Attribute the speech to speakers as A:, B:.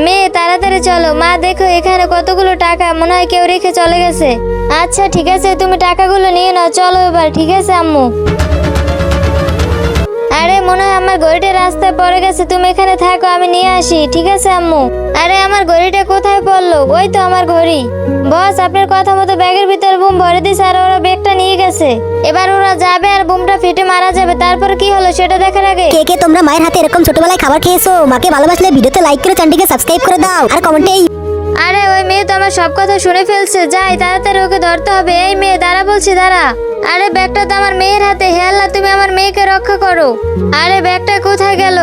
A: মেয়ে তাড়াতাড়ি চলো, মা দেখো এখানে কতগুলো টাকা, মনে হয় কেউ রেখে চলে গেছে। আচ্ছা ঠিক আছে, তুমি টাকাগুলো নিয়ে নাও, চলো এবার। ঠিক আছে আম্মু। আরে মনে হয় আমার ঘড়িটা রাস্তায় পড়ে গেছে, তুমি এখানে থাকো, আমি নিয়ে আসি। ঠিক আছে আম্মু। আরে আমার ঘড়িটা কোথায় পড়লো? ওই তো আমার ঘড়ি। বস আপনার কথা মতো ব্যাগের ভিতর বুম ভরে দিছে আর ওরা ব্যাগটা নিয়ে গেছে। এবার ওরা যাবে আর বুমটা ফেটে মারা যাবে, তারপর কি হলো সেটা দেখার আগে
B: কে কে তোমরা মায়ের হাতে এরকম ছোটবেলায় খাবার খেয়েছো? মাকে ভালোবাসলে ভিডিওতে লাইক করে চ্যানেলটিকে সাবস্ক্রাইব করে দাও আর কমেন্টে
A: আরে ওই মেয়ে তো আমার সব কথা শুনে ফেলছে, যাই তাড়াতাড়ি ওকে ধরতে হবে। এই মেয়ে দাঁড়া বলছি, দাঁড়া। আরে ব্যাগটা তো আমার মেয়ের হাতে, হে আল্লাহ তুমি আমার মেয়েকে রক্ষা করো। আরে ব্যাগটা কোথায় গেল?